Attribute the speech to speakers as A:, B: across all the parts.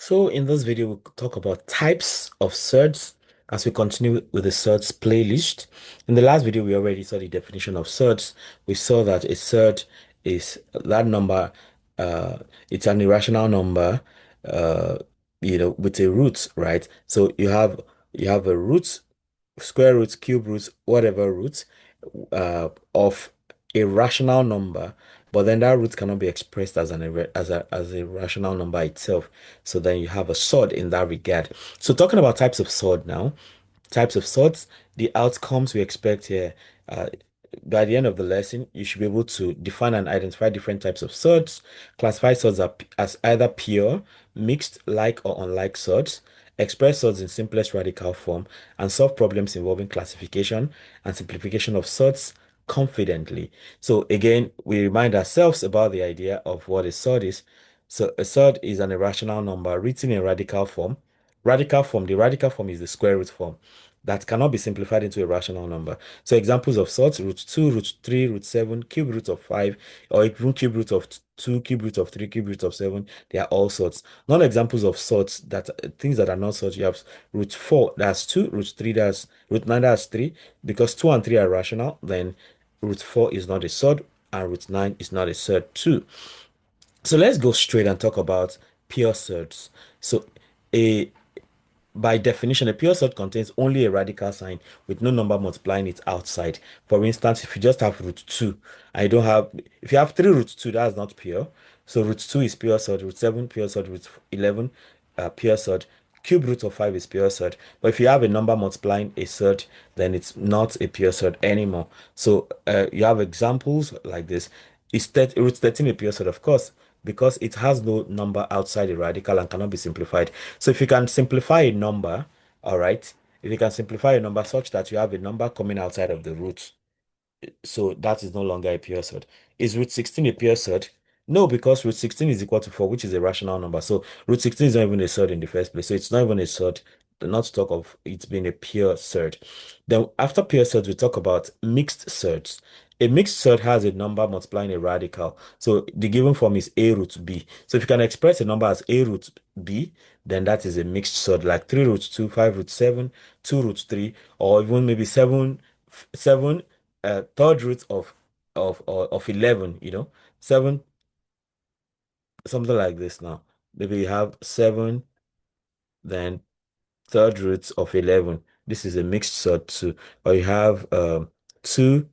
A: So in this video, we'll talk about types of surds as we continue with the surds playlist. In the last video, we already saw the definition of surds. We saw that a surd is that number, uh, it's an irrational number, uh, with a root, right? So you have a root, square root, cube root, whatever root, of a rational number, but then that root cannot be expressed as as a rational number itself. So then you have a surd in that regard. So talking about types of surd now, types of surds, the outcomes we expect here. Uh, by the end of the lesson, you should be able to define and identify different types of surds, classify surds as either pure, mixed, like or unlike surds, express surds in simplest radical form, and solve problems involving classification and simplification of surds confidently. So again, we remind ourselves about the idea of what a surd is. So a surd is an irrational number written in radical form. The radical form is the square root form that cannot be simplified into a rational number. So examples of sorts: root 2, root 3, root 7, cube root of 5, or even cube root of 2, cube root of 3, cube root of 7. They are all sorts. Non-examples of sorts, that things that are not sorts, you have root 4, that's 2, root 3, that's root 9, that's 3. Because 2 and 3 are rational, then root 4 is not a surd, and root 9 is not a surd too. So let's go straight and talk about pure surds. So a by definition, a pure surd contains only a radical sign with no number multiplying it outside. For instance, if you just have root 2, if you have 3 root 2, that's not pure. So root 2 is pure surd, root 7 pure surd, root 11 pure surd, cube root of 5 is pure surd. But if you have a number multiplying a surd, then it's not a pure surd anymore. So you have examples like this. Root 13 a pure surd? Of course, because it has no number outside the radical and cannot be simplified. So if you can simplify a number, all right, if you can simplify a number such that you have a number coming outside of the root, so that is no longer a pure surd. Is root 16 a pure surd? No, because root 16 is equal to 4, which is a rational number. So root 16 is not even a surd in the first place. So it's not even a surd, not to talk of it being a pure surd. Then after pure surds, we talk about mixed surds. A mixed surd has a number multiplying a radical. So the given form is a root b. So if you can express a number as a root b, then that is a mixed surd, like 3 root 2, 5 root 7, 2 root 3, or even maybe 7 third root of 11, 7, something like this. Now maybe you have 7, then third root of 11. This is a mixed sort too. Or you have 2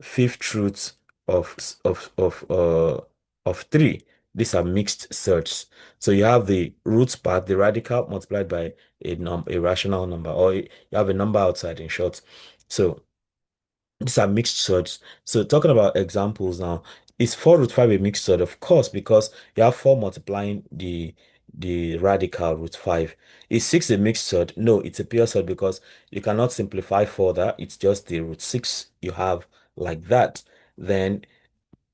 A: fifth roots of of 3. These are mixed surds. So you have the roots part, the radical multiplied by a rational number, or you have a number outside, in short. So these are mixed surds. So talking about examples now, is 4 root 5 a mixed surd? Of course, because you have 4 multiplying the radical root 5. Is 6 a mixed surd? No, it's a pure surd because you cannot simplify further. It's just the root 6 you have like that. Then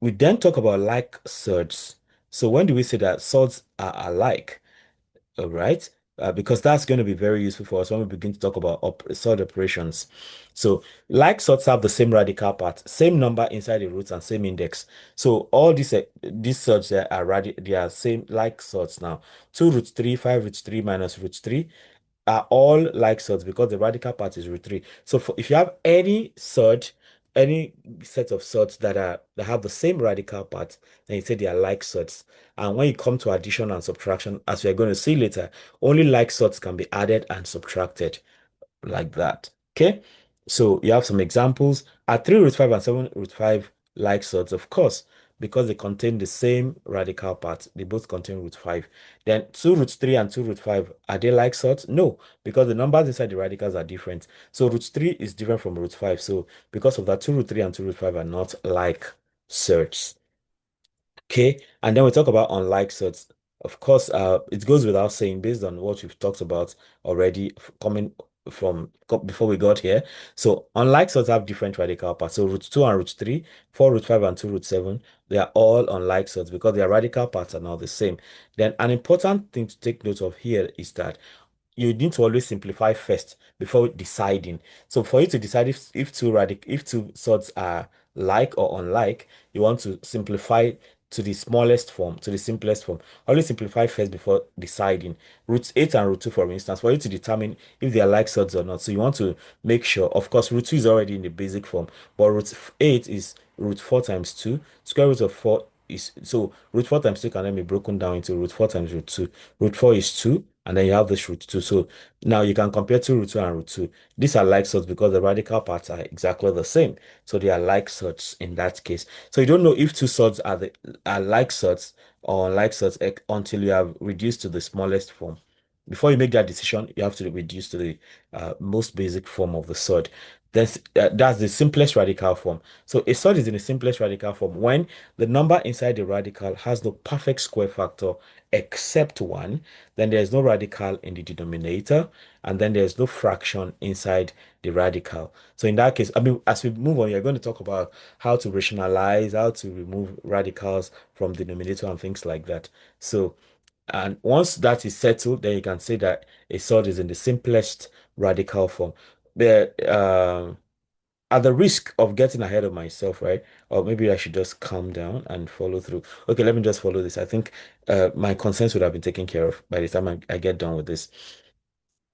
A: we then talk about like surds. So when do we say that surds are alike? All right. Because that's going to be very useful for us when we begin to talk about sort operations. So, like sorts have the same radical part, same number inside the roots, and same index. So, all these sorts there are they are same like sorts now. 2 root 3, 5 root 3 minus root 3 are all like surds because the radical part is root 3. So if you have any surd, any set of surds that have the same radical part, then you say they are like surds. And when you come to addition and subtraction, as we are going to see later, only like surds can be added and subtracted like that. Okay. So you have some examples. Are 3 root 5 and 7 root 5 like surds? Of course, because they contain the same radical part. They both contain root 5. Then 2 root 3 and 2 root 5, are they like surds? No, because the numbers inside the radicals are different. So root 3 is different from root 5. So because of that, 2 root 3 and 2 root 5 are not like surds. Okay, and then we talk about unlike sorts. Of course, it goes without saying, based on what we've talked about already, coming from before we got here. So, unlike sorts have different radical parts. So, root 2 and root 3, 4 root 5 and 2 root 7, they are all unlike sorts because their radical parts are not the same. Then, an important thing to take note of here is that you need to always simplify first before deciding. So for you to decide if two sorts are like or unlike, you want to simplify to the smallest form, to the simplest form. Always simplify first before deciding. Root 8 and root 2, for instance, for you to determine if they are like surds or not. So you want to make sure, of course, root 2 is already in the basic form, but root 8 is root 4 times 2. Square root of 4 is, so root 4 times 2 can then be broken down into root 4 times root 2. Root 4 is 2, and then you have this root 2. So now you can compare 2 root 2 and root 2. These are like surds because the radical parts are exactly the same. So they are like surds in that case. So you don't know if two surds are like surds or unlike surds until you have reduced to the smallest form. Before you make that decision, you have to reduce to the most basic form of the surd. That's the simplest radical form. So a surd is in the simplest radical form when the number inside the radical has no perfect square factor except one, then there's no radical in the denominator, and then there's no fraction inside the radical. So in that case, I mean, as we move on, you're going to talk about how to rationalize, how to remove radicals from denominator and things like that. So, and once that is settled, then you can say that a surd is in the simplest radical form. But at the risk of getting ahead of myself, right? Or maybe I should just calm down and follow through. Okay, let me just follow this. I think my concerns would have been taken care of by the time I get done with this.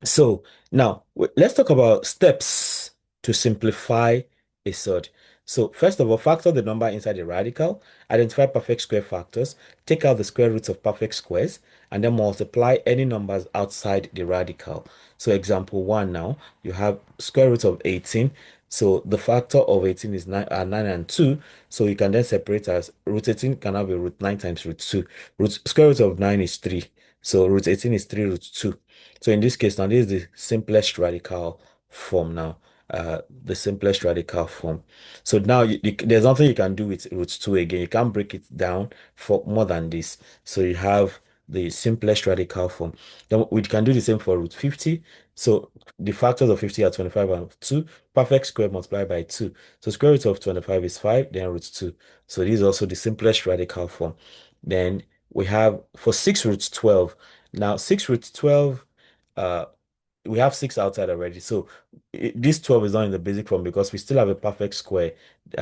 A: So now let's talk about steps to simplify a surd. So first of all, factor the number inside the radical, identify perfect square factors, take out the square roots of perfect squares, and then multiply any numbers outside the radical. So example one now, you have square root of 18. So the factor of 18 is 9 and 2. So you can then separate as root 18 can have a root 9 times root 2. Square root of 9 is 3. So root 18 is 3 root 2. So in this case, now this is the simplest radical form now. The simplest radical form. So now there's nothing you can do with root 2 again. You can't break it down for more than this. So you have the simplest radical form. Then we can do the same for root 50. So the factors of 50 are 25 and 2. Perfect square multiplied by 2. So square root of 25 is 5, then root 2. So this is also the simplest radical form. Then we have for 6 root 12. Now 6 root 12, uh, we have 6 outside already. So this 12 is not in the basic form because we still have a perfect square.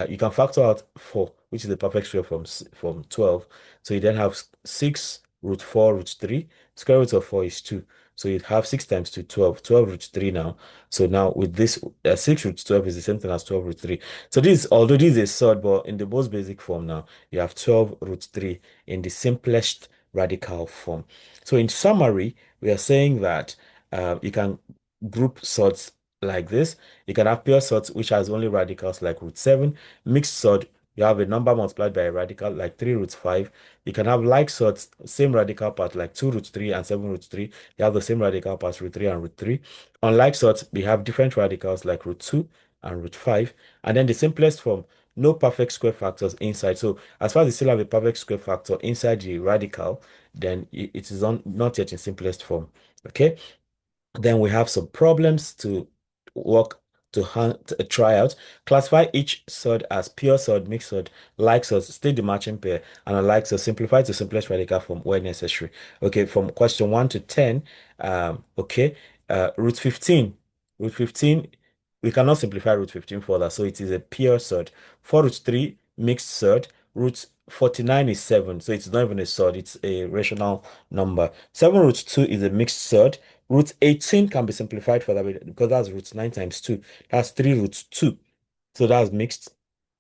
A: You can factor out 4, which is the perfect square from 12. So you then have 6 root 4 root 3. Square root of 4 is 2. So you have 6 times 2, 12. 12 root 3 now. So now with this, 6 root 12 is the same thing as 12 root 3. So this, although this is a surd, but in the most basic form now, you have 12 root 3 in the simplest radical form. So in summary, we are saying that you can group surds like this. You can have pure surds which has only radicals like root 7. Mixed surd, you have a number multiplied by a radical like 3 root 5. You can have like surds, same radical part like 2 root 3 and 7 root 3. They have the same radical parts root 3 and root 3. Unlike surds, we have different radicals like root 2 and root 5. And then the simplest form, no perfect square factors inside. So as far as you still have a perfect square factor inside the radical, then it is not yet in simplest form. Okay. Then we have some problems to work to try out. Classify each surd as pure surd, mixed surd, like surd, state the matching pair, and unlike surd. Simplify to simplest radical form where necessary. Okay, from question 1 to 10. Okay, root 15. Root 15, we cannot simplify root 15 further, so it is a pure surd. 4 root 3, mixed surd. Root 49 is 7, so it's not even a surd, it's a rational number. 7 root 2 is a mixed surd. Root 18 can be simplified further because that's root 9 times 2. That's 3 root 2. So that's mixed.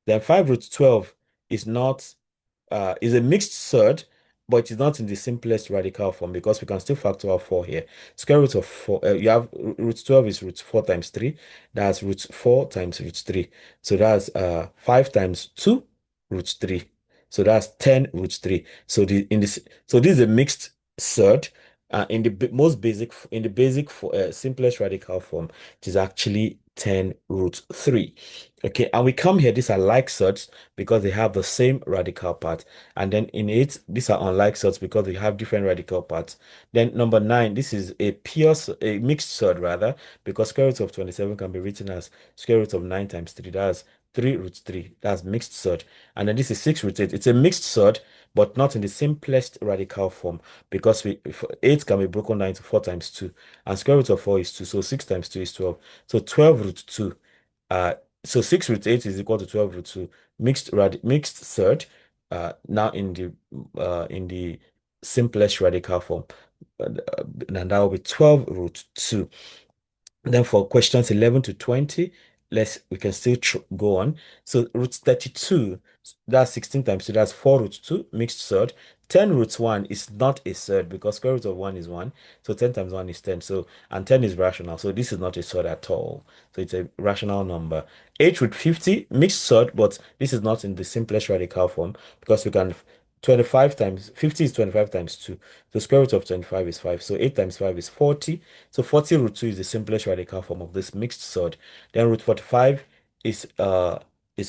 A: Then 5 root 12 is not is a mixed surd, but it is not in the simplest radical form because we can still factor out 4 here. Square root of 4, you have root 12 is root 4 times 3. That's root 4 times root 3. So that's 5 times 2 root 3. So that's 10 root 3. So this is a mixed surd. In the most basic, in the basic simplest radical form, it is actually 10 root 3. Okay, and we come here, these are like surds because they have the same radical part. And then in 8, these are unlike surds because they have different radical parts. Then number 9, this is a mixed surd rather, because square root of 27 can be written as square root of 9 times 3. That's 3 root 3. That's mixed surd. And then this is 6 root 8. It's a mixed surd, but not in the simplest radical form because 8 can be broken down into 4 times 2. And square root of 4 is 2. So 6 times 2 is 12. So 12 root 2. Uh, so 6 root 8 is equal to 12 root 2. Mixed surd. now in the simplest radical form. And that will be 12 root 2. Then for questions 11 to 20, we can still go on. So root 32, that's 16 times 2, that's 4 root 2, mixed surd. 10 root 1 is not a surd because square root of 1 is 1. So 10 times 1 is 10. So, and 10 is rational. So this is not a surd at all. So it's a rational number. 8 root 50, mixed surd, but this is not in the simplest radical form because we can 25 times 50 is 25 times 2. So square root of 25 is 5. So 8 times 5 is 40. So 40 root 2 is the simplest radical form of this mixed surd. Then root 45 is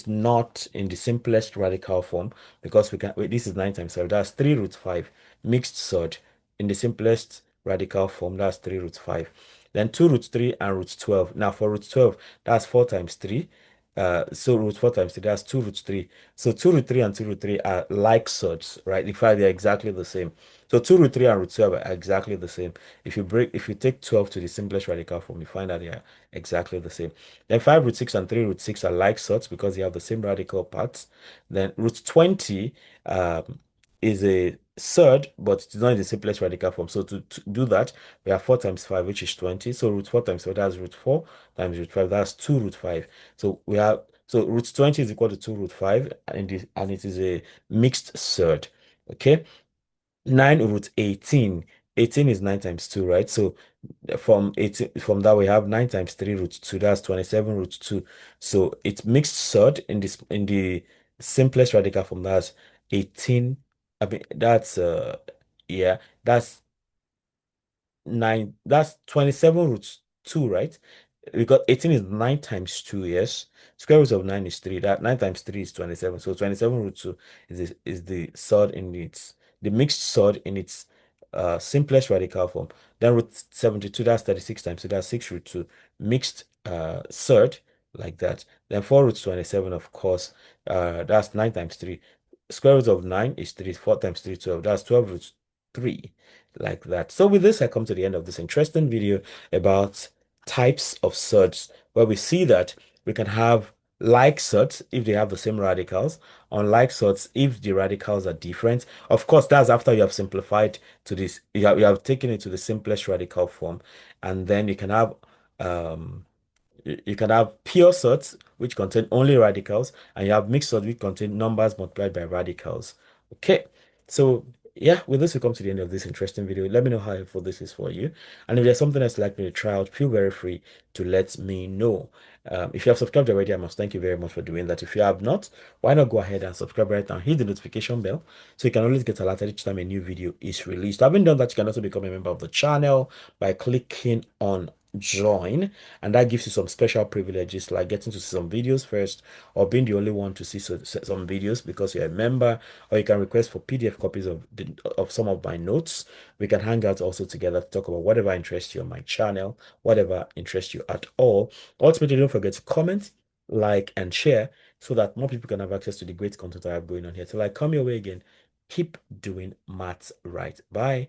A: not in the simplest radical form because we can wait, this is 9 times 5. That's 3 root 5 mixed surd. In the simplest radical form, that's 3 root 5. Then 2 root 3 and root 12. Now for root 12, that's 4 times 3. So root 4 times 3, that's 2 root 3. So 2 root 3 and 2 root 3 are like surds, right? In fact, they're exactly the same. So 2 root 3 and root 12 are exactly the same. If you take 12 to the simplest radical form, you find that they are exactly the same. Then 5 root 6 and 3 root 6 are like sorts because they have the same radical parts. Then root 20 is a surd, but it's not in the simplest radical form. So to do that, we have 4 times 5, which is 20. So root 4 times 4, that's root 4 times root 5, that's 2 root 5. So root 20 is equal to 2 root 5, and it is a mixed surd. Okay. 9 root 18. 18 is 9 times 2, right? So from that we have 9 times 3 root 2. That's 27 root 2. So it's mixed surd in the simplest radical form. That's 18. I mean that's yeah, that's 9. That's 27 root 2, right? Because 18 is 9 times 2, yes. Square root of 9 is 3. That 9 times 3 is 27. So 27 root 2 is the surd in the mixed surd in its simplest radical form. Then root 72, that's 36 times 2, that's 6 root 2. Mixed surd like that. Then 4 root 27, of course, that's 9 times 3. Square root of 9 is 3. 4 times 3, 12. That's 12 root 3 like that. So with this, I come to the end of this interesting video about types of surds, where we see that we can have like surds if they have the same radicals, unlike surds if the radicals are different. Of course, that's after you have simplified to this, you have taken it to the simplest radical form, and then um you can have pure surds which contain only radicals, and you have mixed surds which contain numbers multiplied by radicals. Okay, so yeah, with this we come to the end of this interesting video. Let me know how helpful this is for you, and if there's something else you'd like me to try out, feel very free to let me know. If you have subscribed already, I must thank you very much for doing that. If you have not, why not go ahead and subscribe right now, hit the notification bell so you can always get alerted each time a new video is released. Having done that, you can also become a member of the channel by clicking on join, and that gives you some special privileges like getting to see some videos first, or being the only one to see some videos because you're a member, or you can request for PDF copies of some of my notes. We can hang out also together to talk about whatever interests you on my channel, whatever interests you at all. Ultimately, don't forget to comment, like, and share so that more people can have access to the great content I have going on here. Till I come your way again, keep doing maths right. Bye.